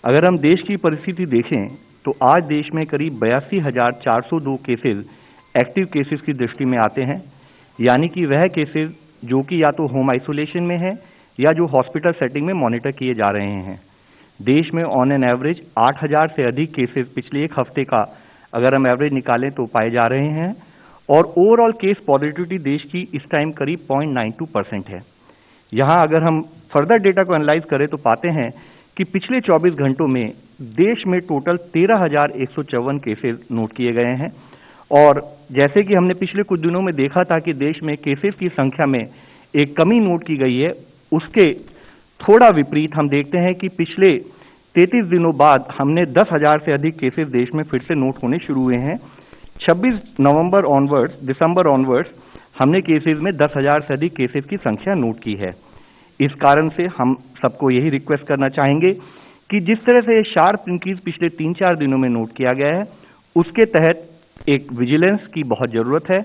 अगर हम देश की परिस्थिति देखें तो आज देश में करीब 82,402 केसेस एक्टिव केसेस की दृष्टि में आते हैं, यानी कि वह केसेस जो कि या तो होम आइसोलेशन में है या जो हॉस्पिटल सेटिंग में मॉनिटर किए जा रहे हैं। देश में ऑन एन एवरेज 8,000 से अधिक केसेस पिछले एक हफ्ते का अगर हम एवरेज निकालें तो पाए जा रहे हैं और ओवरऑल केस पॉजिटिविटी देश की इस टाइम करीब 0.92% है। यहाँ अगर हम फर्दर डेटा को एनालाइज करें तो पाते हैं कि पिछले 24 घंटों में देश में टोटल 13,154 केसेस नोट किए गए हैं और जैसे कि हमने पिछले कुछ दिनों में देखा था कि देश में केसेस की संख्या में एक कमी नोट की गई है, उसके थोड़ा विपरीत हम देखते हैं कि पिछले 33 दिनों बाद हमने 10,000 से अधिक केसेस देश में फिर से नोट होने शुरू हुए हैं। 26 नवंबर ऑनवर्ड्स, दिसंबर ऑनवर्ड्स हमने केसेस में 10,000 से अधिक केसेस की संख्या नोट की है। इस कारण से हम सबको यही रिक्वेस्ट करना चाहेंगे कि जिस तरह से शार्प इंक्रीज पिछले 3-4 दिनों में नोट किया गया है, उसके तहत एक विजिलेंस की बहुत जरूरत है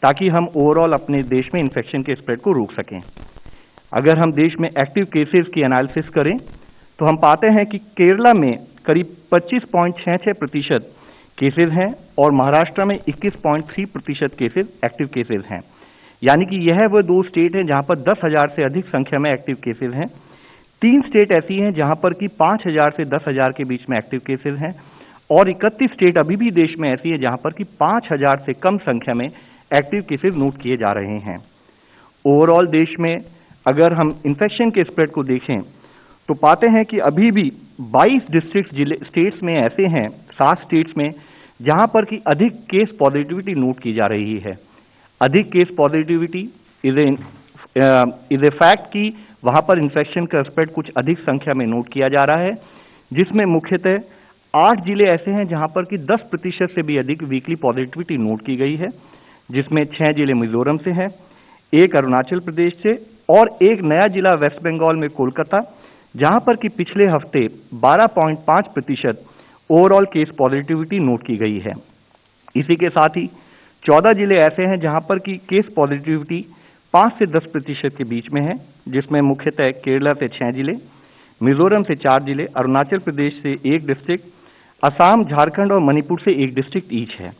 ताकि हम ओवरऑल अपने देश में इन्फेक्शन के स्प्रेड को रोक सकें। अगर हम देश में एक्टिव केसेस की एनालिसिस करें तो हम पाते हैं कि केरला में करीब 25.66% केसेस हैं और महाराष्ट्र में 21.3% केसेस एक्टिव केसेस हैं, यानी कि यह वो दो स्टेट हैं जहां पर 10,000 से अधिक संख्या में एक्टिव केसेस हैं। 3 स्टेट ऐसी हैं जहां पर कि 5,000 से 10,000 के बीच में एक्टिव केसेस हैं और 31 स्टेट अभी भी देश में ऐसी है जहां पर कि 5,000 से कम संख्या में एक्टिव केसेस नोट किए जा रहे हैं। ओवरऑल देश में अगर हम इन्फेक्शन के स्प्रेड को देखें तो पाते हैं कि अभी भी 22 डिस्ट्रिक्ट स्टेट्स में ऐसे हैं, 7 स्टेट्स में जहां पर कि अधिक केस पॉजिटिविटी नोट की जा रही है। अधिक case positivity is a fact कि वहां पर इन्फेक्शन का स्प्रेड कुछ अधिक संख्या में नोट किया जा रहा है, जिसमें मुख्यतः 8 जिले ऐसे हैं जहां पर कि 10% से भी अधिक वीकली पॉजिटिविटी नोट की गई है, जिसमें 6 जिले मिजोरम से हैं, 1 अरुणाचल प्रदेश से और एक नया जिला वेस्ट बंगाल में कोलकाता, जहां पर कि पिछले हफ्ते 12.5% ओवरऑल केस पॉजिटिविटी नोट की गई है। इसी के साथ ही 14 जिले ऐसे हैं जहां पर कि केस पॉजिटिविटी 5 से 10% के बीच में है, जिसमें मुख्यतः केरला से 6 जिले, मिजोरम से 4 जिले, अरुणाचल प्रदेश से 1 डिस्ट्रिक्ट, असम, झारखंड और मणिपुर से 1 डिस्ट्रिक्ट ईच है।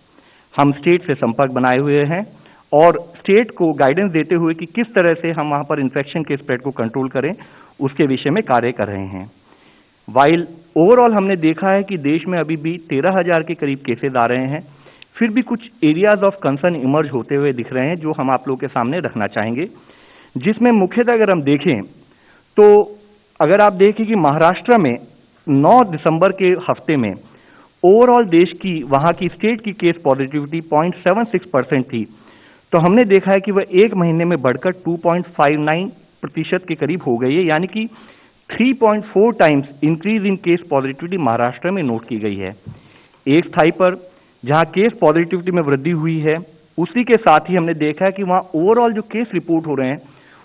हम स्टेट से संपर्क बनाए हुए हैं और स्टेट को गाइडेंस देते हुए कि किस तरह से हम वहां पर इन्फेक्शन के स्प्रेड को कंट्रोल करें, उसके विषय में कार्य कर रहे हैं। वाइल ओवरऑल हमने देखा है कि देश में अभी भी 13,000 के करीब केसेस आ रहे हैं, फिर भी कुछ एरियाज ऑफ कंसर्न इमर्ज होते हुए दिख रहे हैं जो हम आप लोगों के सामने रखना चाहेंगे, जिसमें मुख्यतः अगर हम देखें तो अगर आप देखें कि महाराष्ट्र में 9 दिसंबर के हफ्ते में ओवरऑल देश की वहां की स्टेट की केस पॉजिटिविटी 0.76% थी, तो हमने देखा है कि वह एक महीने में बढ़कर 2.59% के करीब हो गई है, यानी कि 3.4 times increase in case positivity Maharashtra में नोट की गई है। एक स्थाई पर जहां केस पॉजिटिविटी में वृद्धि हुई है, उसी के साथ ही हमने देखा है कि वहां ओवरऑल जो केस रिपोर्ट हो रहे हैं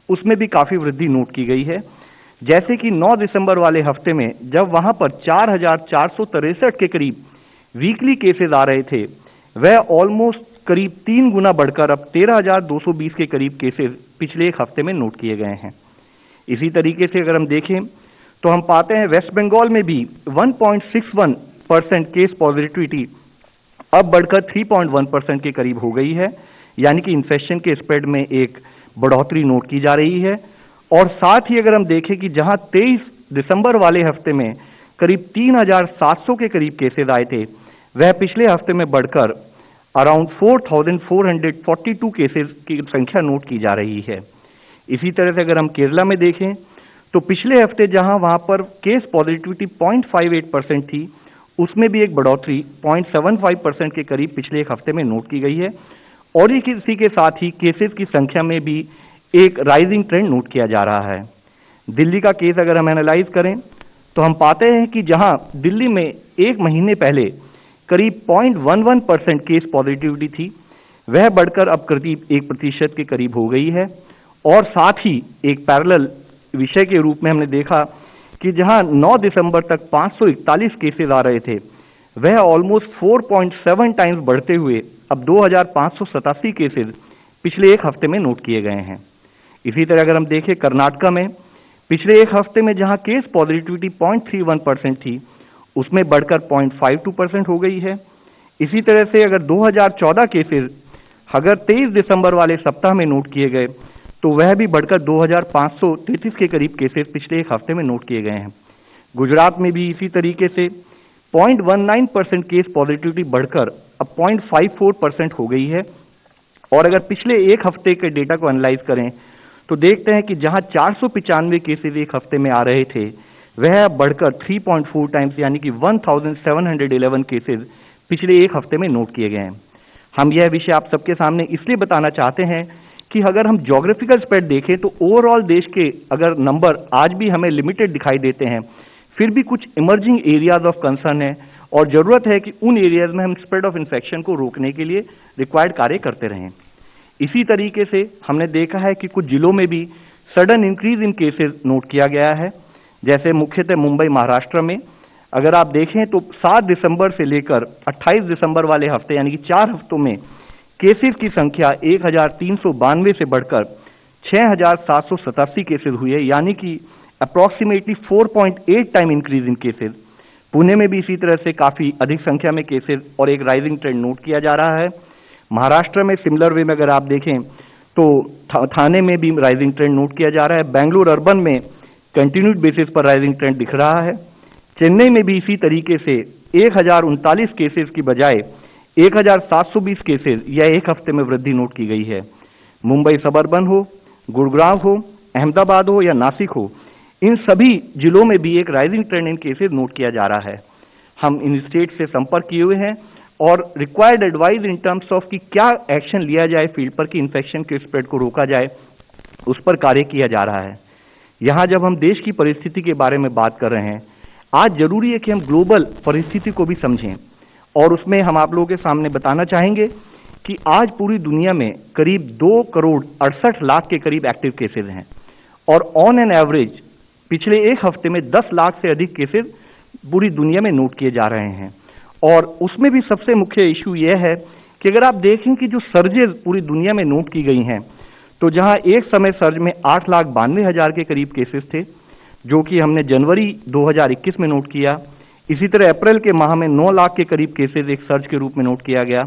उसमें भी काफी वृद्धि नोट की गई है। जैसे कि 9 दिसंबर वाले हफ्ते में जब वहां पर 4,463 के करीब वीकली केसेस आ रहे थे, वह ऑलमोस्ट करीब 3 गुना बढ़कर अब 13,220 के करीब केसेस पिछले एक हफ्ते में नोट किए गए हैं। इसी तरीके से अगर हम देखें तो हम पाते हैं वेस्ट बंगाल में भी 1.61% केस पॉजिटिविटी अब बढ़कर 3.1% के करीब हो गई है, यानी कि इन्फेक्शन के स्प्रेड में एक बढ़ोतरी नोट की जा रही है। और साथ ही अगर हम देखें कि जहां 23 दिसंबर वाले हफ्ते में करीब 3,700 के करीब केसेस आए थे, वह पिछले हफ्ते में बढ़कर अराउंड 4,442 केसेस की संख्या नोट की जा रही है। इसी तरह से अगर हम केरला में देखें तो पिछले हफ्ते जहां वहां पर केस पॉजिटिविटी 0.58% थी, उसमें भी एक बढ़ोतरी 0.75% के करीब पिछले एक हफ्ते में नोट की गई है और इसी के साथ ही केसेस की संख्या में भी एक राइजिंग ट्रेंड नोट किया जा रहा है। दिल्ली का केस अगर हम एनालाइज करें तो हम पाते हैं कि जहां दिल्ली में एक महीने पहले करीब 0.11% केस पॉजिटिविटी थी, वह बढ़कर अब करीब 1% के करीब हो गई है। और साथ ही एक पैरेलल विषय के रूप में हमने देखा कि जहां 9 दिसंबर तक 541 केसेस आ रहे थे, वह ऑलमोस्ट 4.7 टाइम्स बढ़ते हुए अब 2,587 केसेस पिछले एक हफ्ते में नोट किए गए हैं। इसी तरह अगर हम देखें कर्नाटका में पिछले एक हफ्ते में जहां केस पॉजिटिविटी 0.31% थी, उसमें बढ़कर 0.52% हो गई है। इसी तरह से अगर 2014 केसेस अगर 23 दिसंबर वाले सप्ताह में नोट किए गए तो वह भी बढ़कर 2533 के करीब केसेस पिछले एक हफ्ते में नोट किए गए हैं। गुजरात में भी इसी तरीके से 0.19% केस पॉजिटिविटी बढ़कर अब 0.54% हो गई है। और अगर पिछले एक हफ्ते के डेटा को एनालाइज करें तो देखते हैं कि जहां 495 केसेस एक हफ्ते में आ रहे थे वह अब बढ़कर 3.4 टाइम्स यानी कि 1711 केसेस पिछले एक हफ्ते में नोट किए गए हैं। हम यह विषय आप सबके सामने इसलिए बताना चाहते हैं कि अगर हम ज्योग्राफिकल स्प्रेड देखें तो ओवरऑल देश के अगर नंबर आज भी हमें लिमिटेड दिखाई देते हैं, फिर भी कुछ इमर्जिंग एरियाज ऑफ कंसर्न है और जरूरत है कि उन एरियाज में हम स्प्रेड ऑफ इन्फेक्शन को रोकने के लिए रिक्वायर्ड कार्य करते रहें। इसी तरीके से हमने देखा है कि कुछ जिलों में भी sudden increase in cases note किया गया है, जैसे मुख्यतः मुंबई महाराष्ट्र में अगर आप देखें तो 7 दिसंबर से लेकर 28 दिसंबर वाले हफ्ते यानी कि 4 हफ्तों में केसेस की संख्या 1392 से बढ़कर 6787 केसेस हुई है, यानी कि approximately 4.8 time increase in cases. Pune में भी इसी तरह से काफी अधिक संख्या में केसेस और एक राइजिंग ट्रेंड नोट किया जा रहा है। महाराष्ट्र में सिमिलर वे में अगर आप देखें तो थाने में भी राइजिंग ट्रेंड नोट किया जा रहा है। बेंगलुरु अर्बन में कंटिन्यूड बेसिस पर राइजिंग ट्रेंड दिख रहा है। चेन्नई में भी इसी तरीके से 1039 केसेस की बजाय 1720 केसेस या एक हफ्ते में वृद्धि नोट की गई है। मुंबई सबअर्बन हो, गुड़गांव हो, अहमदाबाद हो या नासिक हो, इन सभी जिलों में भी एक राइजिंग ट्रेंड इन केसेस नोट किया जा रहा है। हम इन स्टेट से संपर्क किए हुए हैं और required advice in terms of कि क्या एक्शन लिया जाए फील्ड पर कि इन्फेक्शन के स्प्रेड को रोका जाए, उस पर कार्य किया जा रहा है। यहां जब हम देश की परिस्थिति के बारे में बात कर रहे हैं, आज जरूरी है कि हम ग्लोबल परिस्थिति को भी समझें और उसमें हम आप लोगों के सामने बताना चाहेंगे कि आज पूरी दुनिया में करीब 2 करोड़ 68 लाख के करीब एक्टिव केसेस हैं और ऑन एन एवरेज पिछले एक हफ्ते में 10 लाख से अधिक केसेस पूरी दुनिया में नोट किए जा रहे हैं। और उसमें भी सबसे मुख्य इशू यह है कि अगर आप देखें कि जो सर्जेस पूरी दुनिया में नोट की गई हैं, तो जहां एक समय सर्ज में 8,92,000 के करीब केसेस थे, जो कि हमने जनवरी 2021 में नोट किया। इसी तरह अप्रैल के माह में 9 लाख के करीब केसेस एक सर्ज के रूप में नोट किया गया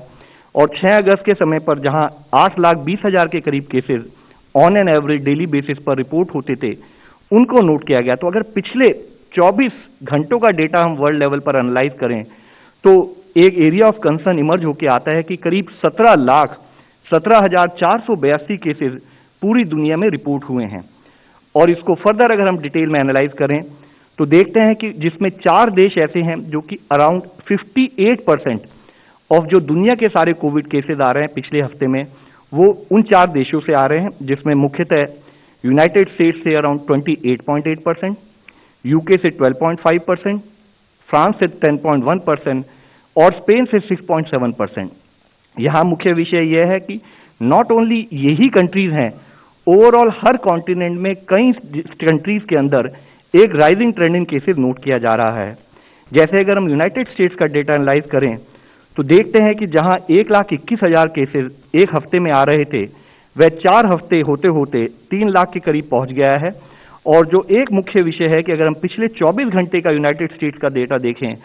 और 6 अगस्त के समय पर जहां 8,20,000 के करीब cases on an average daily basis पर रिपोर्ट होते थे, उनको नोट किया गया। तो अगर पिछले 24 घंटों का डेटा हम वर्ल्ड लेवल पर एनालाइज करें तो एक एरिया ऑफ कंसर्न इमर्ज होकर आता है कि करीब 17,17,482 केसेस पूरी दुनिया में रिपोर्ट हुए हैं। और इसको फर्दर अगर हम डिटेल में एनालाइज करें तो देखते हैं कि जिसमें 4 देश ऐसे हैं जो कि अराउंड 58% ऑफ जो दुनिया के सारे कोविड केसेस आ रहे हैं पिछले हफ्ते में, वो उन 4 देशों से आ रहे हैं, जिसमें मुख्यतः यूनाइटेड स्टेट्स से अराउंड 28.8%, यूके से 12.5%, फ्रांस से 10.1% और स्पेन से 6.7%। यहां मुख्य विषय यह है कि नॉट ओनली यही कंट्रीज हैं, ओवरऑल हर कॉन्टिनेंट में कई कंट्रीज के अंदर एक राइजिंग ट्रेंड इन केसेस नोट किया जा रहा है। जैसे अगर हम यूनाइटेड स्टेट्स का डेटा एनालाइज करें तो देखते हैं कि जहां 1,21,000 केसेस एक हफ्ते में आ रहे थे, वह 4 हफ्ते होते होते 3 लाख के करीब पहुंच गया है। और जो एक मुख्य विषय है कि अगर हम पिछले 24 घंटे का यूनाइटेड स्टेट्स का डेटा देखें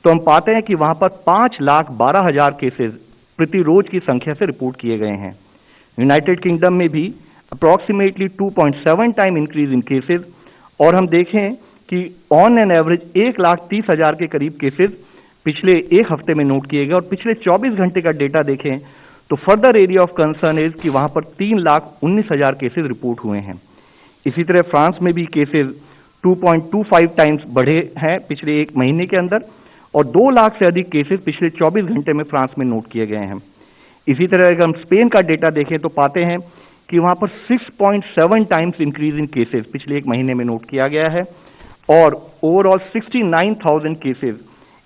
तो हम पाते हैं कि वहां पर 5,12,000 केसेस प्रति रोज की संख्या से रिपोर्ट किए गए हैं। यूनाइटेड किंगडम में भी approximately 2.7 time increase in cases और हम देखें कि ऑन एन एवरेज 1,30,000 के करीब केसेस पिछले एक हफ्ते में नोट किए गए और पिछले 24 घंटे का डेटा देखें तो further area of concern is कि वहां पर 3,19,000 केसेस रिपोर्ट हुए हैं। इसी तरह फ्रांस में भी केसेस 2.25 टाइम्स बढ़े हैं पिछले एक महीने के अंदर और 2 लाख से अधिक केसेस पिछले 24 घंटे में फ्रांस में नोट किए गए हैं। इसी तरह अगर हम स्पेन का डेटा देखें तो पाते हैं कि वहां पर 6.7 टाइम्स इंक्रीज इन केसेस पिछले एक महीने में नोट किया गया है और ओवरऑल 69,000 केसेस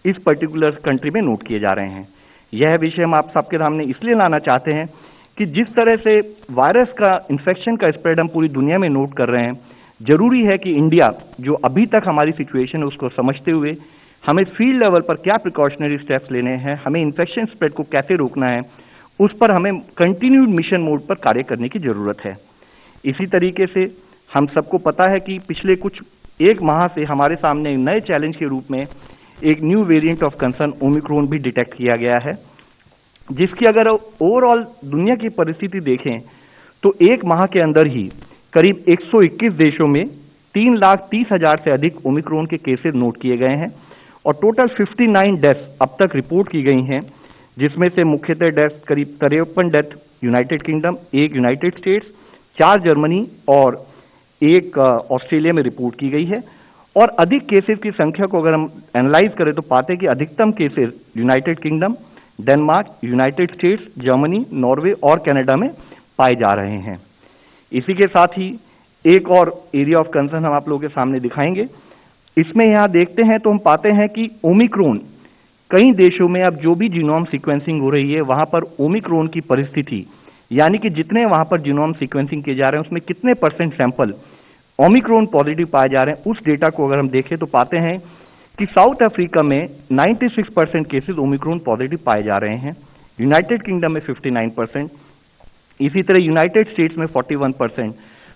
इस पर्टिकुलर कंट्री में नोट किए जा रहे हैं। यह विषय हम आप सबके सामने इसलिए लाना चाहते हैं कि जिस तरह से वायरस का इन्फेक्शन का स्प्रेड हम पूरी दुनिया में नोट कर रहे हैं, जरूरी है कि इंडिया जो अभी तक हमारी सिचुएशन है उसको समझते हुए हमें फील्ड लेवल पर क्या प्रिकॉशनरी स्टेप्स लेने हैं, हमें इन्फेक्शन स्प्रेड को कैसे रोकना है, उस पर हमें कंटिन्यूड मिशन मोड पर कार्य करने की जरूरत है। इसी तरीके से हम सबको पता है कि पिछले कुछ एक माह से हमारे सामने नए चैलेंज के रूप में एक new variant of concern Omicron भी डिटेक्ट किया गया है, जिसकी अगर ओवरऑल दुनिया की परिस्थिति देखें तो एक माह के अंदर ही करीब 121 देशों में 3,30,000 से अधिक ओमिक्रॉन के केसेस नोट किए गए हैं और टोटल 59 डेथ्स अब तक रिपोर्ट की गई हैं, जिसमें से मुख्यतः डेथ करीब 53 death United kingdom, 1 United states, 4 Germany और 1 ऑस्ट्रेलिया में रिपोर्ट की गई है। और अधिक केसेस की संख्या को अगर हम एनालाइज करें तो पाते हैं कि अधिकतम cases United kingdom, Denmark, United states, Germany, Norway और कनाडा में पाए जा रहे हैं। इसी के साथ ही एक और एरिया ऑफ कंसर्न हम आप लोगों के सामने दिखाएंगे। इसमें यहां देखते हैं तो हम पाते हैं कि ओमिक्रॉन कई देशों में अब जो भी जीनोम सीक्वेंसिंग हो रही है वहां पर ओमिक्रॉन की परिस्थिति, यानी कि जितने वहां पर जीनोम सीक्वेंसिंग किए जा रहे हैं उसमें कितने % सैंपल ओमिक्रॉन पॉजिटिव पाए जा रहे हैं, उस डेटा को अगर हम देखें तो पाते हैं कि साउथ अफ्रीका में 96% केसेस ओमिक्रॉन पॉजिटिव पाए जा रहे हैं, यूनाइटेड किंगडम में 59%, इसी तरह यूनाइटेड स्टेट्स में 41%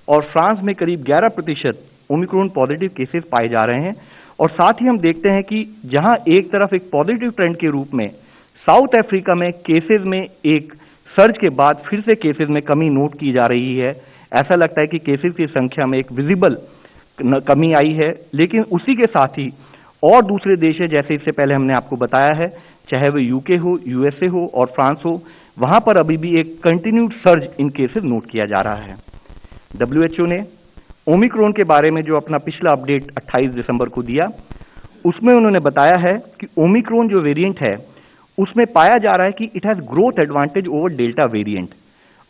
और फ्रांस में करीब 11% ओमिक्रॉन पॉजिटिव केसेस पाए जा रहे हैं। और साथ ही हम देखते हैं कि जहां एक तरफ एक पॉजिटिव ट्रेंड के रूप में साउथ अफ्रीका में केसेस में एक सर्ज के बाद फिर से केसेस में कमी नोट की जा रही है। ऐसा लगता है कि केसेस की संख्या में एक विजिबल कमी आई है, लेकिन उसी के साथ ही और दूसरे देश है, जैसे इससे पहले हमने आपको बताया है, चाहे वो यूके हो, यूएसए हो और फ्रांस हो, वहां पर अभी भी एक कंटिन्यूड सर्ज इन केसेस नोट किया जा रहा है। WHO ने ओमिक्रॉन के बारे में जो अपना पिछला अपडेट 28 दिसंबर को दिया, उसमें उन्होंने बताया है कि ओमिक्रॉन जो वेरिएंट है उसमें पाया जा रहा है कि it has growth advantage over delta variant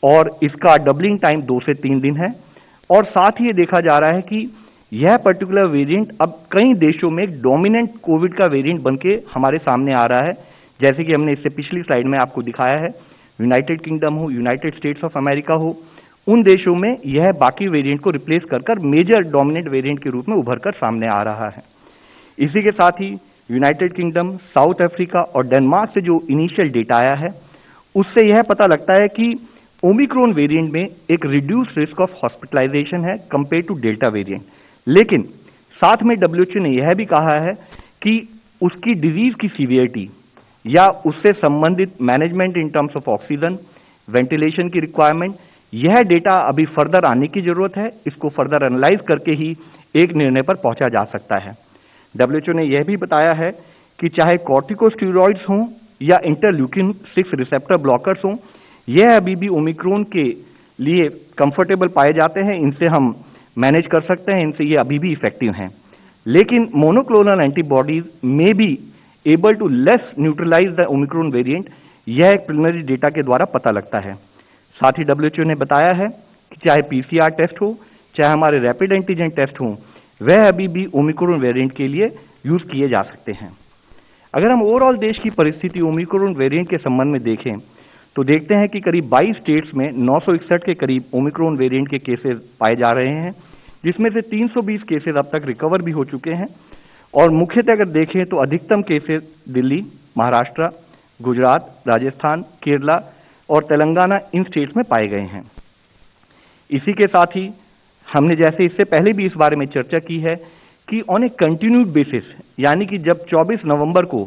और इसका डबलिंग टाइम 2 से 3 दिन है। और साथ ही ये देखा जा रहा है कि यह पर्टिकुलर वेरिएंट अब कई देशों में एक डोमिनेंट कोविड का वेरिएंट बनके हमारे सामने आ रहा है, जैसे कि हमने इससे पिछली स्लाइड में आपको दिखाया है। यूनाइटेड किंगडम हो, यूनाइटेड स्टेट्स ऑफ अमेरिका हो, उन देशों में यह बाकी वेरिएंट को रिप्लेस कर मेजर डोमिनेंट वेरिएंट के रूप में उभर कर सामने आ रहा है। इसी के साथ ही यूनाइटेड किंगडम, साउथ अफ्रीका और डेनमार्क से जो इनिशियल डेटा आया है उससे यह पता लगता है कि ओमिक्रॉन वेरिएंट में एक रिड्यूस रिस्क ऑफ हॉस्पिटलाइजेशन है कंपेयर टू डेल्टा वेरिएंट, लेकिन साथ में WHO ने यह भी कहा है कि उसकी डिजीज की सीवियरिटी या उससे संबंधित management in terms of oxygen, ventilation की रिक्वायरमेंट, यह डेटा अभी फर्दर आने की जरूरत है। इसको फर्दर एनालाइज करके ही एक निर्णय पर पहुंचा जा सकता है। WHO ने यह भी बताया है कि चाहे कॉर्टिकोस्टेरॉइड्स हों या इंटरल्यूकिन 6 रिसेप्टर ब्लॉकर्स हों, यह अभी भी ओमिक्रॉन के लिए कंफर्टेबल पाए जाते हैं, इनसे हम मैनेज कर सकते हैं, इनसे ये अभी भी इफेक्टिव हैं। लेकिन मोनोक्लोनल एंटीबॉडीज में be able to less neutralise the Omicron variant, यह एक प्रिलिमिनरी डेटा के द्वारा पता लगता है। साथ ही WHO ने बताया है कि चाहे PCR टेस्ट हो, चाहे हमारे रैपिड एंटीजन टेस्ट हो, वह अभी भी ओमिक्रॉन वेरिएंट के लिए यूज किए जा सकते हैं। अगर हम ओवरऑल देश की परिस्थिति ओमिक्रॉन वेरिएंट के संबंध में देखें तो देखते हैं कि करीब 22 स्टेट्स में 961 के करीब ओमिक्रॉन वेरिएंट के केसेस पाए जा रहे हैं, जिसमें से 320 केसेस अब तक रिकवर भी हो चुके हैं। और मुख्यतः अगर देखें तो अधिकतम केसेस दिल्ली, महाराष्ट्र, गुजरात, राजस्थान, केरला और तेलंगाना इन स्टेट्स में पाए गए हैं। इसी के साथ ही हमने जैसे इससे पहले भी इस बारे में चर्चा की है कि ऑन ए कंटिन्यूड बेसिस, यानी कि जब 24 नवंबर को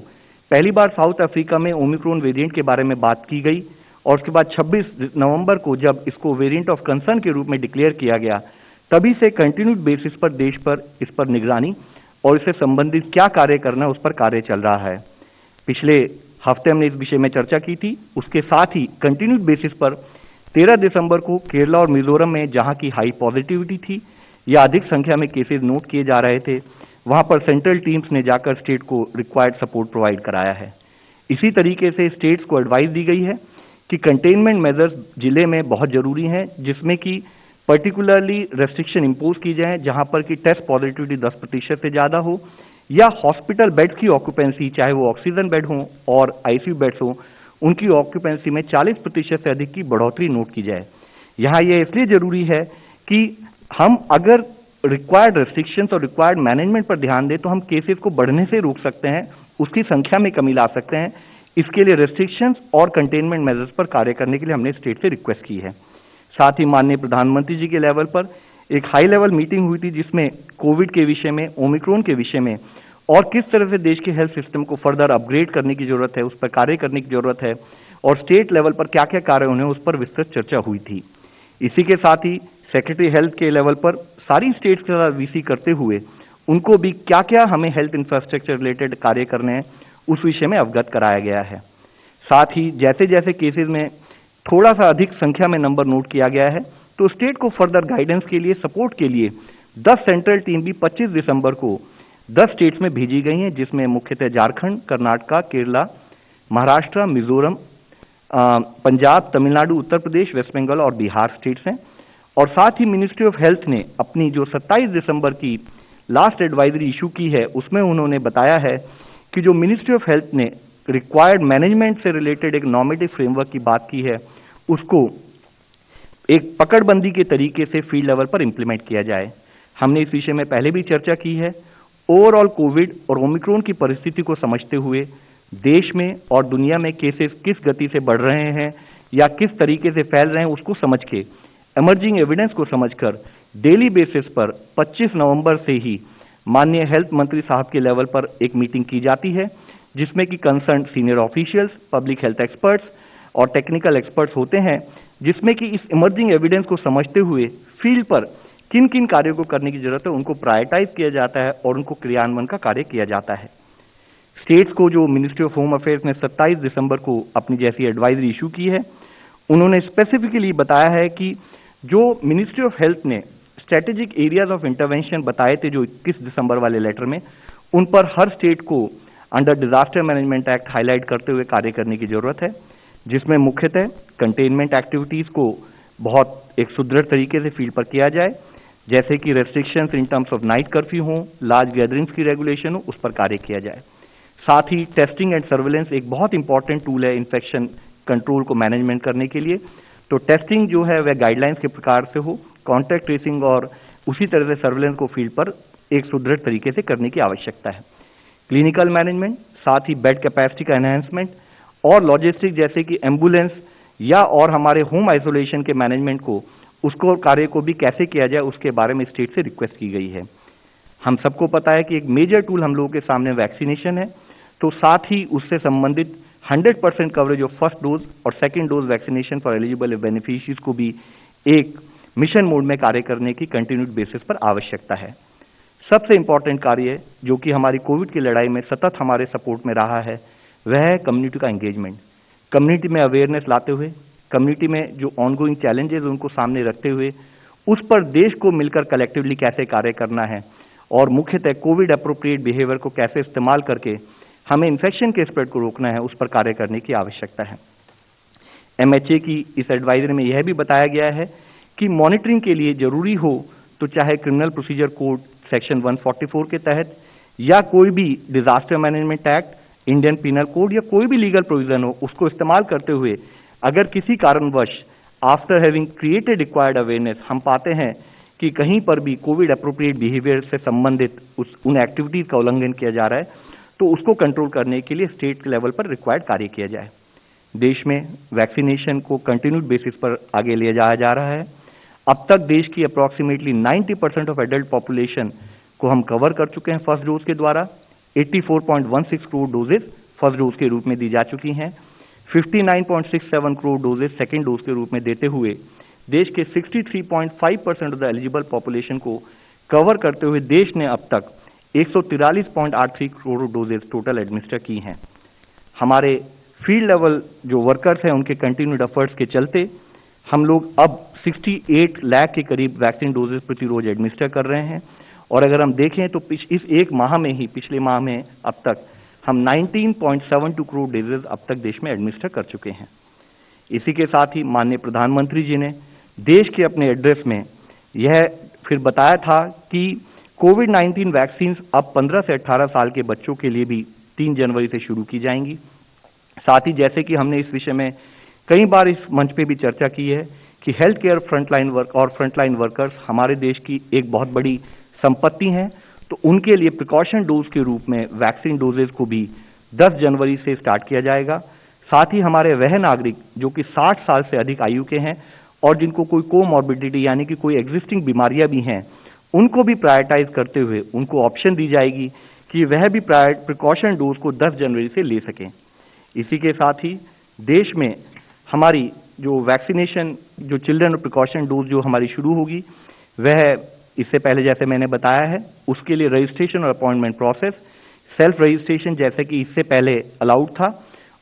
पहली बार साउथ अफ्रीका में ओमिक्रॉन वेरिएंट के बारे में बात की गई और उसके बाद 26 नवंबर को जब इसको वेरिएंट ऑफ कंसर्न के रूप में डिक्लेयर किया गया, तभी से कंटिन्यूड बेसिस पर देश पर इस पर निगरानी और इससे संबंधित क्या कार्य करना है उस पर कार्य चल रहा है। पिछले हफ्ते हमने इस विषय में चर्चा की थी। उसके साथ ही कंटिन्यूड बेसिस पर 13 दिसंबर को केरला और मिजोरम में जहां की हाई पॉजिटिविटी थी या अधिक संख्या में केसेस नोट किए जा रहे थे, वहां पर सेंट्रल टीम्स ने जाकर स्टेट को रिक्वायर्ड सपोर्ट प्रोवाइड कराया है। इसी तरीके से स्टेट्स को एडवाइस दी गई है कि कंटेनमेंट मेजर्स जिले में बहुत जरूरी हैं, जिसमें कि पर्टिकुलरली रेस्ट्रिक्शन इंपोज की जाए जहां पर कि टेस्ट पॉजिटिविटी 10% से ज्यादा हो या हॉस्पिटल बेड की ऑक्यूपेंसी, चाहे वो ऑक्सीजन बेड हो और आईसीयू बेड्स हो, उनकी ऑक्यूपेंसी में 40% से अधिक की बढ़ोतरी नोट की जाए। यहां यह इसलिए जरूरी है कि हम अगर रिक्वायर्ड रेस्ट्रिक्शंस और रिक्वायर्ड मैनेजमेंट पर ध्यान दें तो हम केसेस को बढ़ने से रोक सकते हैं, उसकी संख्या में कमी ला सकते हैं। इसके लिए रेस्ट्रिक्शंस और कंटेनमेंट मेजर्स पर कार्य करने के लिए हमने स्टेट से रिक्वेस्ट की है। साथ ही माननीय प्रधानमंत्री जी के लेवल पर एक हाई लेवल मीटिंग हुई थी जिसमें कोविड के विषय में, ओमिक्रॉन के विषय में और किस तरह से देश के हेल्थ सिस्टम को फर्दर अपग्रेड करने की जरूरत है, उस पर कार्य करने की जरूरत है, और स्टेट लेवल पर क्या क्या कार्य होने उस पर विस्तृत चर्चा हुई थी। इसी के साथ ही सेक्रेटरी हेल्थ के लेवल पर सारी स्टेट्स के साथ वीसी करते हुए उनको भी क्या क्या हमें हेल्थ इंफ्रास्ट्रक्चर रिलेटेड कार्य करने हैं उस विषय में अवगत कराया गया है। साथ ही जैसे जैसे केसेस में थोड़ा सा अधिक संख्या में नंबर नोट किया गया है तो स्टेट को फर्दर गाइडेंस के लिए, सपोर्ट के लिए 10 सेंट्रल टीम भी 25 दिसंबर को 10 स्टेट्स में भेजी गई हैं, जिसमें मुख्यतः झारखंड, कर्नाटका, केरला, महाराष्ट्र, मिजोरम, पंजाब, तमिलनाडु, उत्तर प्रदेश, वेस्ट बंगाल और बिहार स्टेट्स हैं। और साथ ही मिनिस्ट्री ऑफ हेल्थ ने अपनी जो 27 दिसंबर की लास्ट एडवाइजरी इशू की है उसमें उन्होंने बताया है कि जो मिनिस्ट्री ऑफ हेल्थ ने रिक्वायर्ड मैनेजमेंट से रिलेटेड एक नॉर्मेटिव फ्रेमवर्क की बात की है उसको एक पकड़बंदी के तरीके से फील्ड लेवल पर इंप्लीमेंट किया जाए। हमने इस विषय में पहले भी चर्चा की है। ओवरऑल कोविड और ओमिक्रॉन की परिस्थिति को समझते हुए देश में और दुनिया में केसेस किस गति से बढ़ रहे हैं या किस तरीके से फैल रहे हैं उसको समझ के, इमर्जिंग एविडेंस को समझकर डेली बेसिस पर 25 नवंबर से ही माननीय हेल्थ मंत्री साहब के लेवल पर एक मीटिंग की जाती है, जिसमें कि concern senior officials, public health experts और टेक्निकल एक्सपर्ट्स होते हैं, जिसमें कि इस इमर्जिंग एविडेंस को समझते हुए फील्ड पर किन किन कार्यों को करने की जरूरत है उनको प्रायोरिटाइज किया जाता है और उनको क्रियान्वयन का कार्य किया जाता है। स्टेट्स को जो मिनिस्ट्री ऑफ होम अफेयर्स ने 27 दिसंबर को अपनी जैसी एडवाइजरी इशू की है, उन्होंने स्पेसिफिकली बताया है कि जो मिनिस्ट्री ऑफ हेल्थ ने स्ट्रेटेजिक एरियाज ऑफ इंटरवेंशन बताए थे जो 21 दिसंबर वाले लेटर में, उन पर हर स्टेट को under disaster management act highlight करते हुए कार्य करने की जरूरत है, जिसमें मुख्यतः कंटेनमेंट एक्टिविटीज को बहुत एक सुदृढ़ तरीके से फील्ड पर किया जाए, जैसे कि restrictions in terms of night curfew हो, लार्ज गैदरिंग्स की रेगुलेशन हो, उस पर कार्य किया जाए। साथ ही टेस्टिंग एंड सर्वेलेंस एक बहुत इंपॉर्टेंट टूल है इन्फेक्शन कंट्रोल को मैनेजमेंट करने के लिए, तो टेस्टिंग जो है वह गाइडलाइंस के प्रकार से हो, कॉन्टैक्ट ट्रेसिंग और उसी तरह से सर्वेलेंस को फील्ड पर एक सुदृढ़ तरीके से करने की आवश्यकता है। क्लिनिकल मैनेजमेंट, साथ ही बेड कैपेसिटी का एनहांसमेंट और लॉजिस्टिक जैसे कि एम्बुलेंस या और हमारे होम आइसोलेशन के मैनेजमेंट को, उसको कार्य को भी कैसे किया जाए उसके बारे में स्टेट से रिक्वेस्ट की गई है। हम सबको पता है कि एक मेजर टूल हम लोगों के सामने वैक्सीनेशन है, तो साथ ही उससे संबंधित 100% कवरेज ऑफ फर्स्ट डोज और second dose vaccination for eligible beneficiaries को भी एक मिशन मोड में कार्य करने की कंटिन्यूड बेसिस पर आवश्यकता है। सबसे इंपॉर्टेंट कार्य जो कि हमारी कोविड की लड़ाई में सतत हमारे सपोर्ट में रहा है वह है कम्युनिटी का एंगेजमेंट। कम्युनिटी में अवेयरनेस लाते हुए, कम्युनिटी में जो ऑनगोइंग चैलेंजेस उनको सामने रखते हुए उस पर देश को मिलकर कलेक्टिवली कैसे कार्य करना है और मुख्यतः कोविड अप्रोप्रिएट बिहेवियर को कैसे इस्तेमाल करके हमें इन्फेक्शन के स्प्रेड को रोकना है, उस पर कार्य करने की आवश्यकता है। MHA की इस एडवाइजरी में यह भी बताया गया है कि मॉनिटरिंग के लिए जरूरी हो तो चाहे क्रिमिनल प्रोसीजर कोड सेक्शन 144 के तहत या कोई भी disaster management act, Indian penal code या कोई भी लीगल प्रोविजन हो, उसको इस्तेमाल करते हुए अगर किसी कारणवश after having created required awareness हम पाते हैं कि कहीं पर भी कोविड अप्रोप्रिएट बिहेवियर से संबंधित उन एक्टिविटीज का उल्लंघन किया जा रहा है तो उसको कंट्रोल करने के लिए स्टेट लेवल पर रिक्वायर्ड कार्य किया जाए। देश में वैक्सीनेशन को कंटिन्यूड बेसिस पर आगे ले जाया जा रहा है। अब तक देश की अप्रॉक्सीमेटली 90% ऑफ एडल्ट पॉपुलेशन को हम कवर कर चुके हैं फर्स्ट डोज के द्वारा। 84.16 करोड़ डोजेस फर्स्ट डोज के रूप में दी जा चुकी हैं। 59.67 करोड़ डोजेस सेकेंड डोज के रूप में देते हुए देश के 63.5% ऑफ द एलिजिबल पॉपुलेशन को कवर करते हुए देश ने अब तक 143.83 करोड़ डोजेस टोटल एडमिनिस्टर की हैं। हमारे फील्ड लेवल जो वर्कर्स हैं उनके कंटिन्यूड एफर्ट्स के चलते हम लोग अब 68 लाख के करीब वैक्सीन डोजेस प्रति रोज एडमिनिस्टर कर रहे हैं और अगर हम देखें तो इस एक माह में ही, पिछले माह में अब तक हम 19.72 करोड़ डोजेस अब तक देश में एडमिनिस्टर कर चुके हैं। इसी के साथ ही माननीय प्रधानमंत्री जी ने देश के अपने एड्रेस में यह फिर बताया था कि कोविड-19 वैक्सीन अब 15 से 18 साल के बच्चों के लिए भी 3 जनवरी से शुरू की जाएंगी। साथ ही जैसे कि हमने इस विषय में कई बार इस मंच पे भी चर्चा की है कि हेल्थ केयर फ्रंटलाइन वर्कर्स हमारे देश की एक बहुत बड़ी संपत्ति हैं, तो उनके लिए प्रिकॉशन डोज के रूप में वैक्सीन डोजेज को भी 10 जनवरी से स्टार्ट किया जाएगा। साथ ही हमारे वह नागरिक जो कि 60 साल से अधिक आयु के हैं और जिनको कोई कोमॉर्बिडिटी यानी कि कोई एग्जिस्टिंग बीमारियां भी हैं, उनको भी प्रायोरिटाइज करते हुए उनको ऑप्शन दी जाएगी कि वह भी प्रिकॉशन डोज को 10 जनवरी से ले सकें। इसी के साथ ही देश में हमारी जो वैक्सीनेशन, जो चिल्ड्रन प्रिकॉशन डोज जो हमारी शुरू होगी, वह इससे पहले जैसे मैंने बताया है, उसके लिए रजिस्ट्रेशन और अपॉइंटमेंट प्रोसेस, सेल्फ रजिस्ट्रेशन जैसे कि इससे पहले अलाउड था,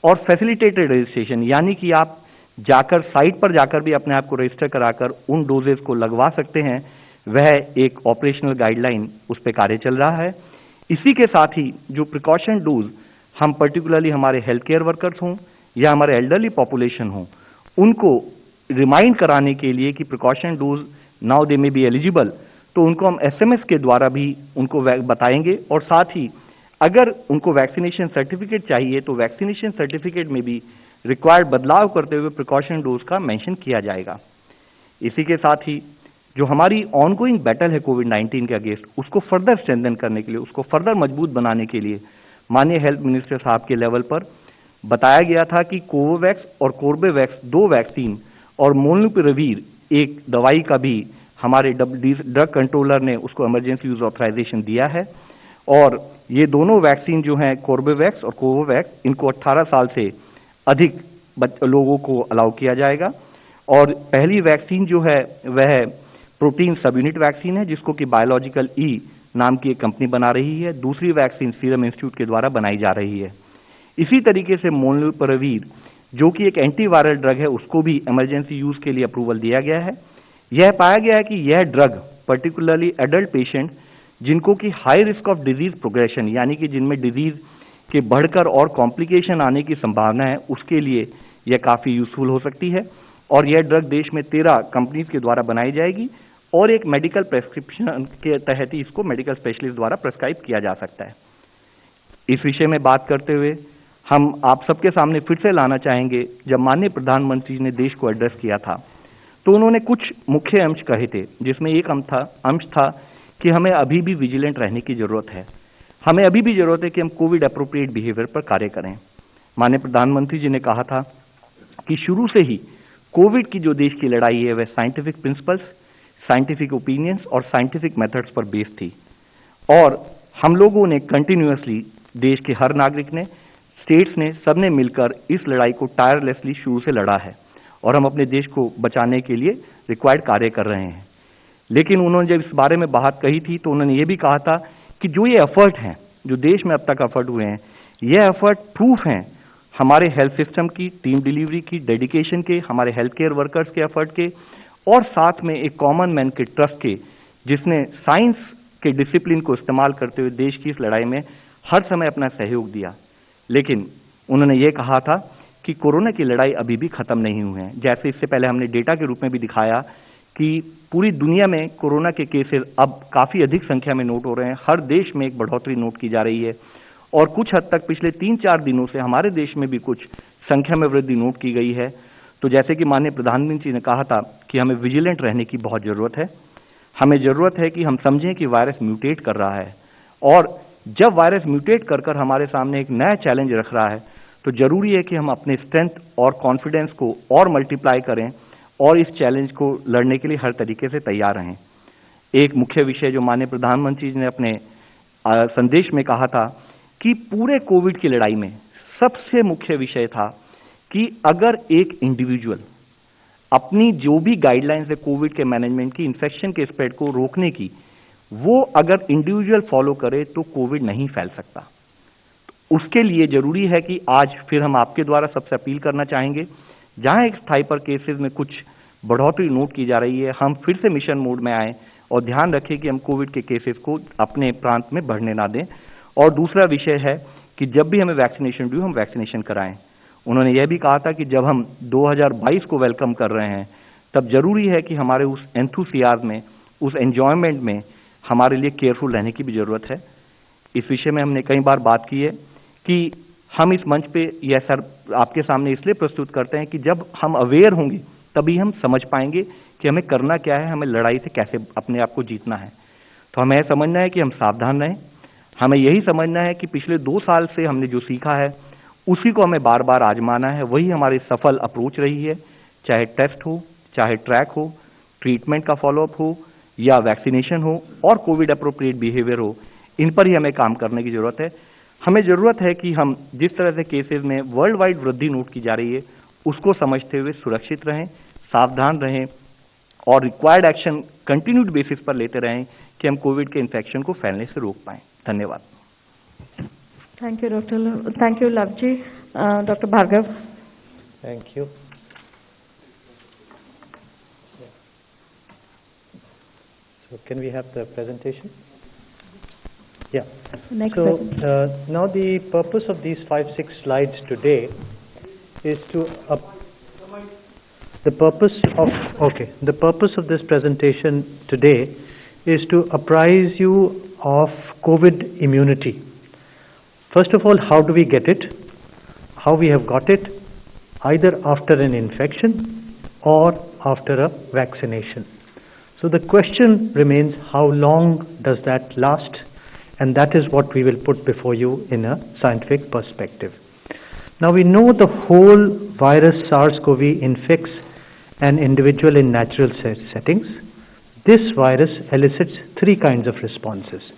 और फैसिलिटेटेड रजिस्ट्रेशन यानी कि आप जाकर साइट पर जाकर भी अपने आप को रजिस्टर कराकर उन डोजेस को लगवा सकते हैं, वह एक ऑपरेशनल गाइडलाइन उस पर कार्य चल रहा है। इसी के साथ ही जो प्रिकॉशन डोज हम पर्टिकुलरली हमारे हेल्थ केयर वर्कर्स हों या हमारे एल्डरली पॉपुलेशन हों, उनको रिमाइंड कराने के लिए कि precaution dose now they may be eligible, तो उनको हम एसएमएस के द्वारा भी उनको बताएंगे, और साथ ही अगर उनको वैक्सीनेशन सर्टिफिकेट चाहिए तो वैक्सीनेशन सर्टिफिकेट में भी रिक्वायर्ड बदलाव करते हुए प्रिकॉशन डोज का मेंशन किया जाएगा। इसी के साथ ही जो हमारी ऑनगोइंग बैटल है कोविड-19 के अगेंस्ट, उसको फर्दर स्ट्रेंथन करने के लिए, उसको फर्दर मजबूत बनाने के लिए माननीय हेल्थ मिनिस्टर साहब के लेवल पर बताया गया था कि कोवोवैक्स और कोर्बेवैक्स 2 वैक्सीन और मोलनुपिरेविर एक दवाई का भी हमारे ड्रग कंट्रोलर ने उसको इमरजेंसी यूज ऑथराइजेशन दिया है, और ये दोनों वैक्सीन जो हैं कोर्बेवैक्स और कोवोवैक्स, इनको 18 साल से अधिक लोगों को अलाउ किया जाएगा। और पहली वैक्सीन जो है वह प्रोटीन सब यूनिट वैक्सीन है, जिसको कि बायोलॉजिकल ई नाम की एक कंपनी बना रही है। दूसरी वैक्सीन सीरम इंस्टीट्यूट के द्वारा बनाई जा रही है। इसी तरीके से मोलनुपिरेविर जो कि एक एंटीवायरल ड्रग है, उसको भी इमरजेंसी यूज के लिए अप्रूवल दिया गया है। यह पाया गया है कि यह ड्रग पर्टिकुलरली एडल्ट पेशेंट जिनको कि high risk of disease progression यानी कि जिनमें डिजीज के बढ़कर और कॉम्प्लिकेशन आने की संभावना है, उसके लिए यह काफी यूजफुल हो सकती है। और यह ड्रग देश में 13 कंपनीज के द्वारा बनाई जाएगी और एक मेडिकल प्रेस्क्रिप्शन के तहत ही इसको मेडिकल स्पेशलिस्ट द्वारा प्रेस्क्राइब किया जा सकता है। इस विषय में बात करते हुए हम आप सबके सामने फिर से लाना चाहेंगे, जब माननीय प्रधानमंत्री ने देश को एड्रेस किया था तो उन्होंने कुछ मुख्य अंश कहे थे, जिसमें एक अंश था कि हमें अभी भी विजिलेंट रहने की जरूरत है। हमें अभी भी जरूरत है कि हम कोविड अप्रोप्रिएट बिहेवियर पर कार्य करें। माननीय प्रधानमंत्री जी ने कहा था कि शुरू से ही कोविड की जो देश की लड़ाई है वह साइंटिफिक प्रिंसिपल्स, साइंटिफिक ओपिनियंस और साइंटिफिक मेथड्स पर बेस्ड थी, और हम लोगों ने कंटिन्यूअसली, देश के हर नागरिक ने, स्टेट्स ने, सबने मिलकर इस लड़ाई को टायरलेसली शुरू से लड़ा है और हम अपने देश को बचाने के लिए रिक्वायर्ड कार्य कर रहे हैं। लेकिन उन्होंने जब इस बारे में बात कही थी तो उन्होंने ये भी कहा था कि जो ये एफर्ट हैं, जो देश में अब तक एफर्ट हुए हैं, ये एफर्ट प्रूफ हैं हमारे हेल्थ सिस्टम की, टीम डिलीवरी की, डेडिकेशन के, हमारे हेल्थ केयर वर्कर्स के एफर्ट के, और साथ में एक कॉमन मैन के ट्रस्ट के, जिसने साइंस के डिसिप्लिन को इस्तेमाल करते हुए देश की इस लड़ाई में हर समय अपना सहयोग दिया। लेकिन उन्होंने ये कहा था कि कोरोना की लड़ाई अभी भी खत्म नहीं हुई है। जैसे इससे पहले हमने डेटा के रूप में भी दिखाया कि पूरी दुनिया में कोरोना के केसेस अब काफी अधिक संख्या में नोट हो रहे हैं, हर देश में एक बढ़ोतरी नोट की जा रही है, और कुछ हद तक पिछले 3-4 दिनों से हमारे देश में भी कुछ संख्या में वृद्धि नोट की गई है। तो जैसे कि माननीय प्रधानमंत्री ने कहा था कि हमें विजिलेंट रहने की बहुत जरूरत है। हमें जरूरत है कि हम समझें कि वायरस म्यूटेट कर रहा है, और जब वायरस म्यूटेट कर कर हमारे सामने एक नया चैलेंज रख रहा है तो जरूरी है कि हम अपने स्ट्रेंथ और कॉन्फिडेंस को और मल्टीप्लाई करें और इस चैलेंज को लड़ने के लिए हर तरीके से तैयार रहें। एक मुख्य विषय जो माननीय प्रधानमंत्री जी ने अपने संदेश में कहा था कि पूरे कोविड की लड़ाई में सबसे मुख्य विषय था कि अगर एक इंडिविजुअल अपनी जो भी गाइडलाइंस है कोविड के मैनेजमेंट की, इन्फेक्शन के स्प्रेड को रोकने की, वो अगर इंडिविजुअल फॉलो करे तो कोविड नहीं फैल सकता। तो उसके लिए जरूरी है कि आज फिर हम आपके द्वारा सबसे अपील करना चाहेंगे, जहां एक स्थाई पर केसेस में कुछ बढ़ोतरी नोट की जा रही है, हम फिर से मिशन मोड में आए और ध्यान रखें कि हम कोविड के केसेस को अपने प्रांत में बढ़ने ना दें। और दूसरा विषय है कि जब भी हमें वैक्सीनेशन ड्यू, हम वैक्सीनेशन कराएं। उन्होंने यह भी कहा था कि जब हम 2022 को वेलकम कर रहे हैं, तब जरूरी है कि हमारे उस एंथुसियाज्म में, उस एंजॉयमेंट में हमारे लिए केयरफुल रहने की भी जरूरत है। इस विषय में हमने कई बार बात की है कि हम इस मंच पे यह सर आपके सामने इसलिए प्रस्तुत करते हैं कि जब हम अवेयर होंगे तभी हम समझ पाएंगे कि हमें करना क्या है, हमें लड़ाई से कैसे अपने आप को जीतना है। तो हमें यह समझना है कि हम सावधान रहें। हमें यही समझना है कि पिछले 2 साल से हमने जो सीखा है उसी को हमें बार बार आजमाना है। वही हमारी सफल अप्रोच रही है, चाहे टेस्ट हो, चाहे ट्रैक हो, ट्रीटमेंट का फॉलोअप हो, या वैक्सीनेशन हो और कोविड अप्रोप्रिएट बिहेवियर हो। इन पर ही हमें काम करने की जरूरत है। हमें जरूरत है कि हम जिस तरह से केसेस में वर्ल्ड वाइड वृद्धि नोट की जा रही है, उसको समझते हुए सुरक्षित रहें, सावधान रहें और रिक्वायर्ड एक्शन कंटिन्यूड बेसिस पर लेते रहें कि हम कोविड के इन्फेक्शन को फैलने से रोक पाएं। धन्यवाद। Thank you, Dr. Thank you, Lavji. Dr. Bhargav. Thank you. So can we have the presentation? Yeah. Next So presentation. now the purpose of these 5-6 slides today is to the purpose of this presentation today is to apprise you of COVID immunity. First of all, how do we get it? How we have got it, either after an infection or after a vaccination. So the question remains, how long does that last? And that is what we will put before you in a scientific perspective. Now we know the whole virus SARS-CoV infects an individual in natural settings. This virus elicits three kinds of responses.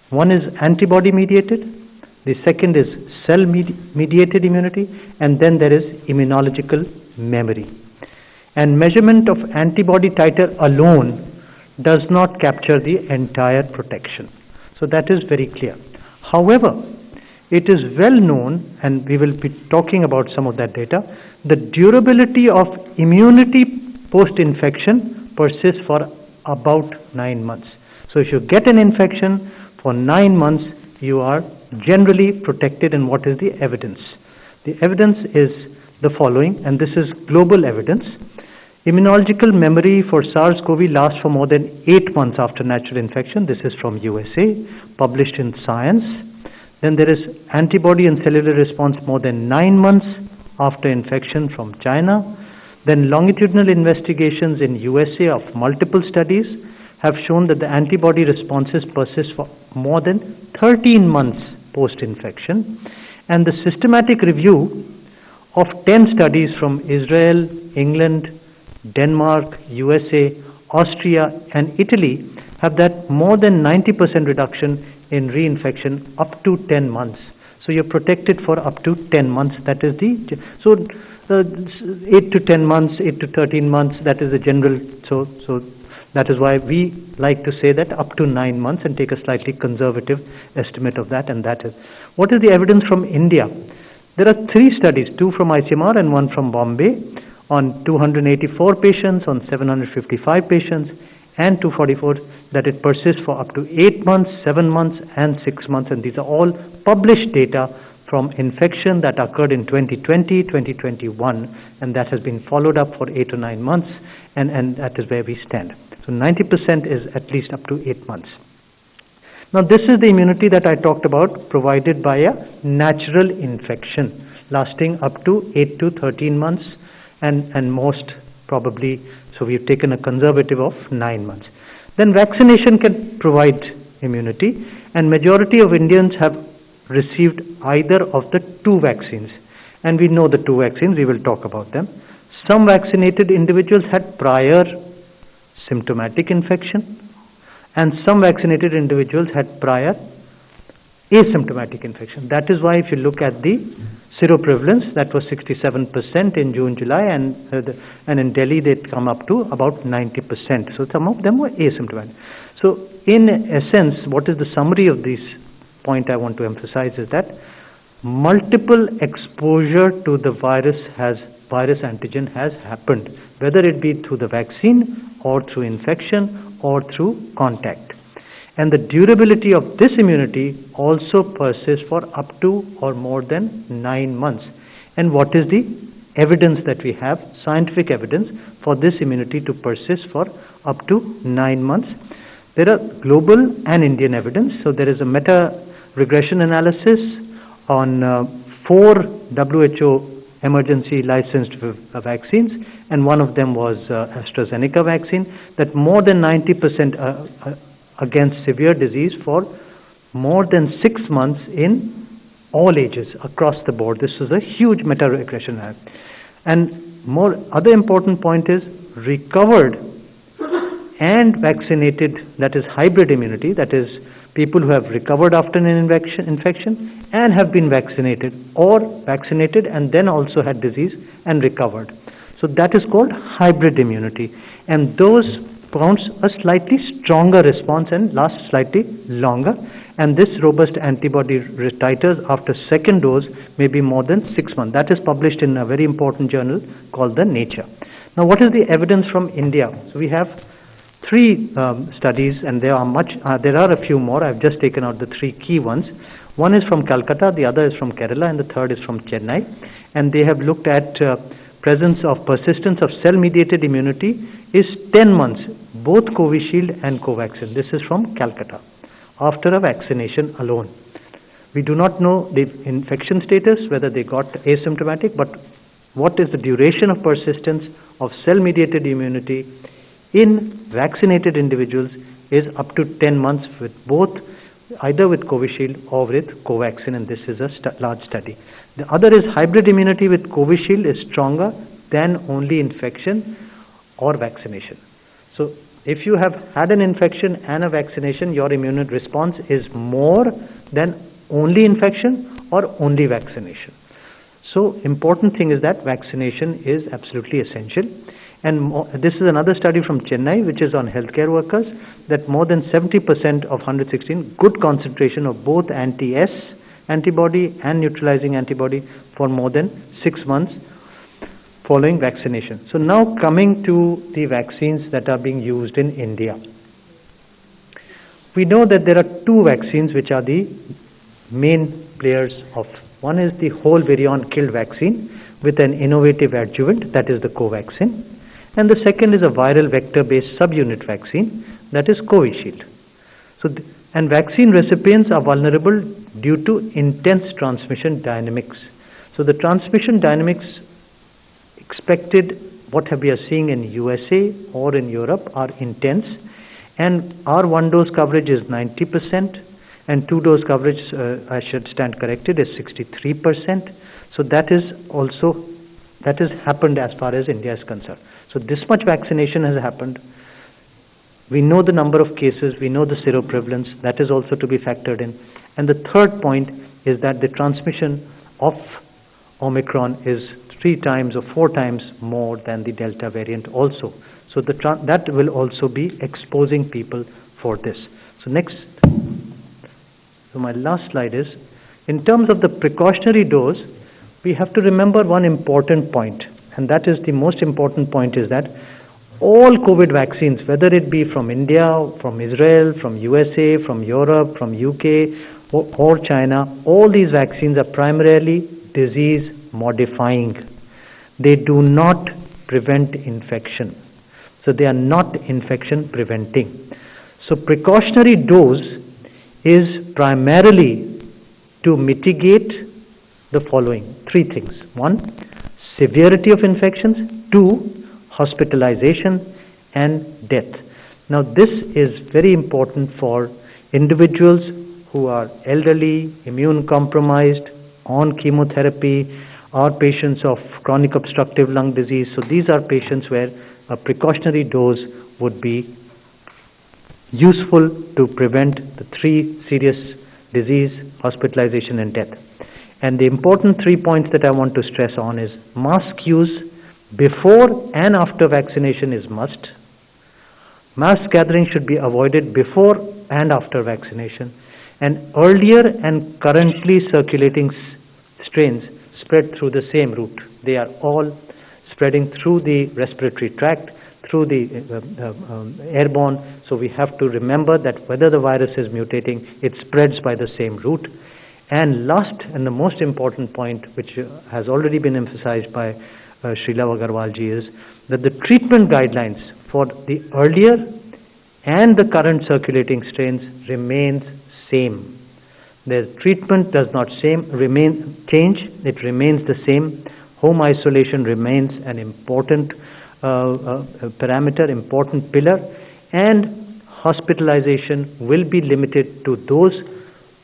One is antibody mediated, the second is cell mediated immunity, and then there is immunological memory. And measurement of antibody titer alone does not capture the entire protection. So that is very clear. However, it is well known, and we will be talking about some of that data, the durability of immunity post-infection persists for about 9 months. So if you get an infection, for 9 months you are generally protected. And what is the evidence? The evidence is the following, and this is global evidence. Immunological memory for SARS-CoV lasts for more than 8 months after natural infection. This is from USA, published in Science. Then there is antibody and cellular response more than 9 months after infection from China. Then longitudinal investigations in USA of multiple studies have shown that the antibody responses persist for more than 13 months post-infection. And the systematic review of 10 studies from Israel, England, Denmark, USA, Austria and Italy have that more than 90% reduction in reinfection up to 10 months. So you're protected for up to 10 months. That is the, so 8 to 10 months, 8 to 13 months, that is the general, so that is why we like to say that up to 9 months and take a slightly conservative estimate of that, and that is. What is the evidence from India? There are 3 studies, 2 from ICMR and 1 from Bombay, on 284 patients, on 755 patients, and 244, that it persists for up to 8 months, 7 months, and 6 months, and these are all published data from infection that occurred in 2020, 2021, and that has been followed up for 8 to 9 months, and that is where we stand. So 90% is at least up to 8 months. Now this is the immunity that I talked about, provided by a natural infection, lasting up to 8 to 13 months, and most probably, so we've taken a conservative of 9 months. Then vaccination can provide immunity, and majority of Indians have received either of the 2 vaccines. And we know the 2 vaccines, we will talk about them. Some vaccinated individuals had prior symptomatic infection, and some vaccinated individuals had prior asymptomatic infection. That is why if you look at the seroprevalence, that was 67% in June, July, and in Delhi they'd come up to about 90%. So some of them were asymptomatic. So in essence, what is the summary of this point I want to emphasize is that multiple exposure to the virus antigen has happened, whether it be through the vaccine or through infection or through contact. And the durability of this immunity also persists for up to or more than 9 months. And what is the evidence that we have, scientific evidence for this immunity to persist for up to 9 months? There are global and Indian evidence. So there is a meta-regression analysis on 4 WHO emergency licensed vaccines, and one of them was AstraZeneca vaccine, that more than 90% against severe disease for more than 6 months in all ages across the board. This is a huge meta-regression. And more other important point is recovered and vaccinated, that is hybrid immunity, that is people who have recovered after an infection and have been vaccinated, or vaccinated and then also had disease and recovered. So that is called hybrid immunity, and those promotes a slightly stronger response and lasts slightly longer, and this robust antibody titers after second dose may be more than 6 months. That is published in a very important journal called the Nature. Now, what is the evidence from India? So we have 3 studies, and there are a few more. I've just taken out the 3 key ones. One is from Calcutta, the other is from Kerala, and the third is from Chennai, and they have looked at presence of persistence of cell-mediated immunity is 10 months, both Covishield and Covaxin. This is from Calcutta, after a vaccination alone. We do not know the infection status, whether they got asymptomatic, but what is the duration of persistence of cell-mediated immunity in vaccinated individuals is up to 10 months with both, either with Covishield or with Covaxin, and this is a large study. The other is hybrid immunity with Covishield is stronger than only infection or vaccination. So if you have had an infection and a vaccination, your immune response is more than only infection or only vaccination. So important thing is that vaccination is absolutely essential. And this is another study from Chennai, which is on healthcare workers, that more than 70% of 116, good concentration of both anti-S antibody and neutralizing antibody for more than 6 months following vaccination. So now coming to the vaccines that are being used in India. We know that there are 2 vaccines which are the main players of. One is the whole virion killed vaccine with an innovative adjuvant, that is the Covaxin. And the second is a viral vector-based subunit vaccine, that is Covishield. And vaccine recipients are vulnerable due to intense transmission dynamics. So the transmission dynamics expected, what we are seeing in USA or in Europe, are intense. And our 1-dose coverage is 90%, and 2-dose coverage, I should stand corrected, is 63%. So that has happened as far as India is concerned. So this much vaccination has happened. We know the number of cases, we know the seroprevalence, that is also to be factored in. And the third point is that the transmission of Omicron is 3 times or 4 times more than the Delta variant also. So that will also be exposing people for this. So next. So my last slide is, in terms of the precautionary dose, we have to remember one important point, and that is the most important point, is that all COVID vaccines, whether it be from India, from Israel, from USA, from Europe, from UK or China, all these vaccines are primarily disease modifying. They do not prevent infection. So they are not infection preventing. So precautionary dose is primarily to mitigate the following 3 things. 1, severity of infections. 2, hospitalization and death. Now this is very important for individuals who are elderly, immune compromised, on chemotherapy, or patients of chronic obstructive lung disease. So these are patients where a precautionary dose would be useful to prevent the 3 serious disease, hospitalization and death. And the important 3 points that I want to stress on is mask use before and after vaccination is must. Mass gathering should be avoided before and after vaccination. And earlier and currently circulating strains spread through the same route. They are all spreading through the respiratory tract, through the airborne. So we have to remember that whether the virus is mutating, it spreads by the same route. And last and the most important point, which has already been emphasized by Srilava Agarwal ji, is that the treatment guidelines for the earlier and the current circulating strains remains same. The treatment does not change, it remains the same. Home isolation remains an important parameter, important pillar, and hospitalization will be limited to those,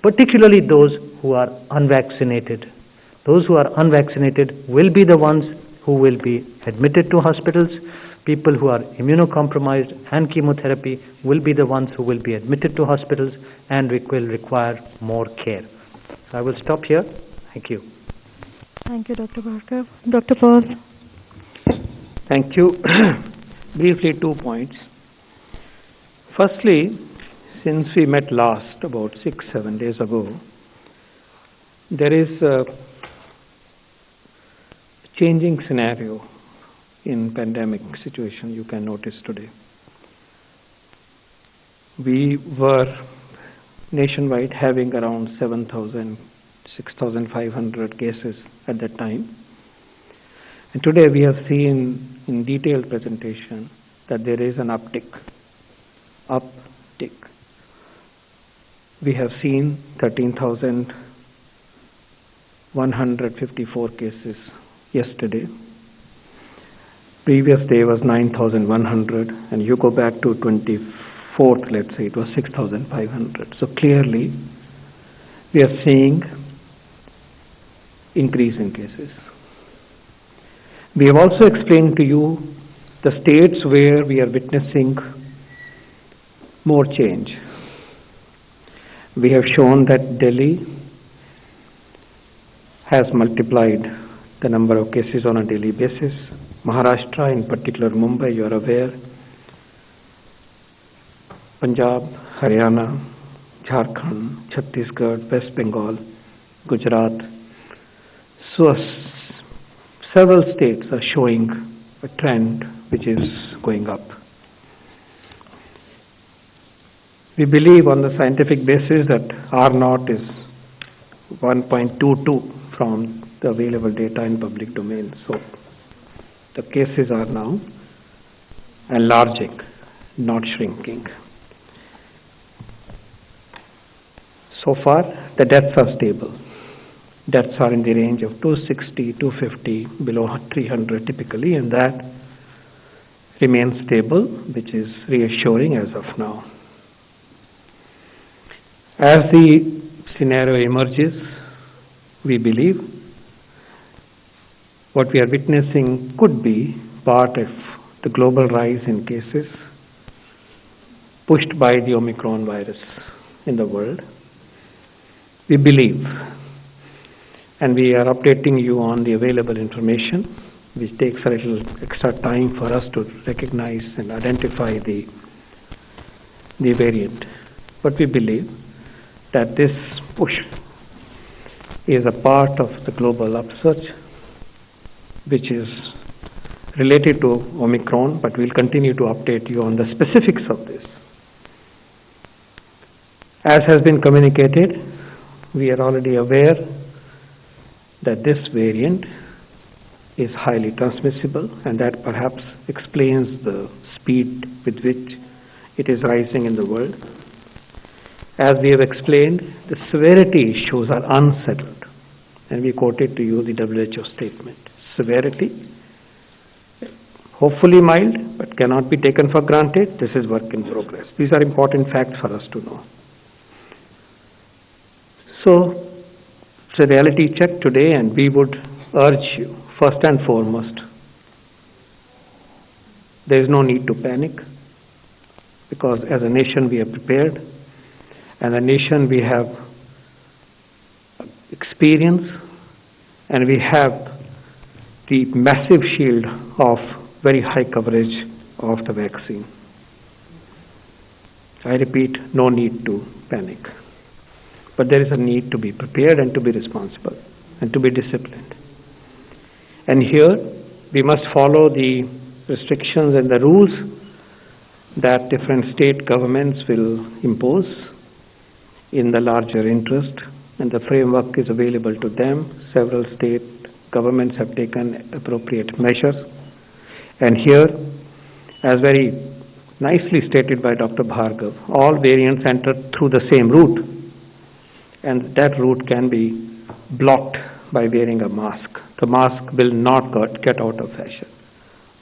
particularly those who are unvaccinated. Those who are unvaccinated will be the ones who will be admitted to hospitals. People who are immunocompromised and chemotherapy will be the ones who will be admitted to hospitals and will require more care. So I will stop here. Thank you. Thank you, Dr. Bhargav. Dr. Paul. Thank you. Briefly, 2 points. Firstly, since we met last about 6-7 days ago, there is a changing scenario in pandemic situation you can notice today. We were nationwide having around 7,000, 6,500 cases at that time. And today we have seen in detailed presentation that there is an uptick. We have seen 13,154 cases yesterday. Previous day was 9,100, and you go back to 24th, let's say, it was 6,500. So clearly, we are seeing increase in cases. We have also explained to you the states where we are witnessing more change. We have shown that Delhi has multiplied the number of cases on a daily basis. Maharashtra, in particular Mumbai, you are aware. Punjab, Haryana, Jharkhand, Chhattisgarh, West Bengal, Gujarat. So several states are showing a trend which is going up. We believe on the scientific basis that R0 is 1.22 from the available data in public domain. So the cases are now enlarging, not shrinking. So far, the deaths are stable. Deaths are in the range of 260, 250, below 300 typically, and that remains stable, which is reassuring as of now. As the scenario emerges, we believe what we are witnessing could be part of the global rise in cases pushed by the Omicron virus in the world. We believe, and we are updating you on the available information, which takes a little extra time for us to recognize and identify the variant. But we believe that this push is a part of the global upsurge, which is related to Omicron, but we'll continue to update you on the specifics of this. As has been communicated, we are already aware that this variant is highly transmissible, and that perhaps explains the speed with which it is rising in the world. As we have explained, the severity issues are unsettled, and we quoted to you the WHO statement. Severity, hopefully mild, but cannot be taken for granted. This is work in progress. These are important facts for us to know. So, it's a reality check today, and we would urge you, first and foremost, there is no need to panic, because as a nation we are prepared, and a nation we have experience, and we have the massive shield of very high coverage of the vaccine. I repeat, no need to panic. But there is a need to be prepared and to be responsible and to be disciplined. And here we must follow the restrictions and the rules that different state governments will impose in the larger interest, and the framework is available to them. Several state governments have taken appropriate measures. And here, as very nicely stated by Dr. Bhargav, all variants enter through the same route, and that route can be blocked by wearing a mask. The mask will not get out of fashion.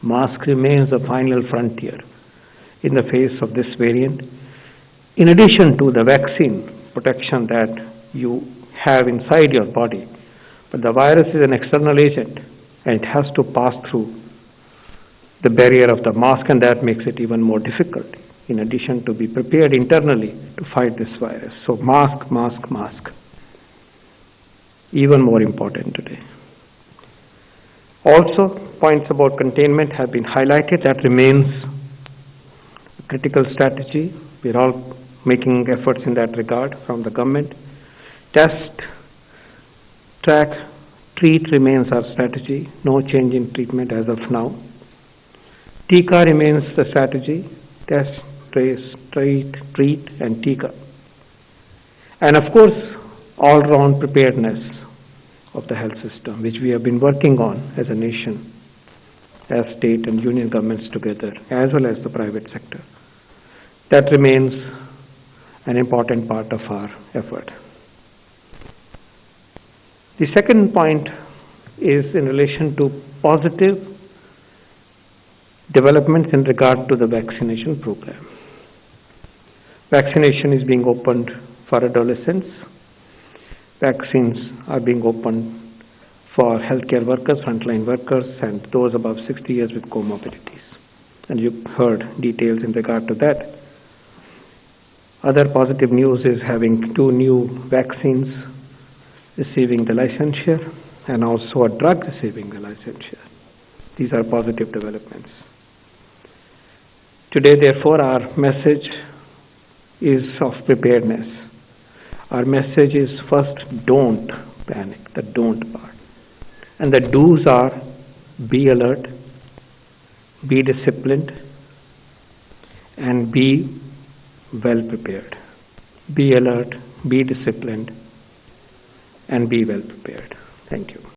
Mask remains the final frontier in the face of this variant. In addition to the vaccine protection that you have inside your body, but the virus is an external agent, and it has to pass through the barrier of the mask, and that makes it even more difficult, in addition to be prepared internally to fight this virus. So mask, mask, mask. Even more important today. Also, points about containment have been highlighted. That remains a critical strategy. We're all making efforts in that regard from the government. Test, track, treat remains our strategy. No change in treatment as of now. Tika remains the strategy. Test, trace, treat, and Tika. And of course, all-round preparedness of the health system, which we have been working on as a nation, as state and union governments together, as well as the private sector. That remains an important part of our effort. The second point is in relation to positive developments in regard to the vaccination program. Vaccination is being opened for adolescents. Vaccines are being opened for healthcare workers, frontline workers, and those above 60 years with comorbidities. And you've heard details in regard to that. Other positive news is having 2 new vaccines receiving the licensure and also a drug receiving the licensure. These are positive developments. Today, therefore, our message is of preparedness. Our message is first, don't panic, the don't part. And the do's are be alert, be disciplined, and be well prepared. Be alert, be disciplined, and be well prepared. Thank you.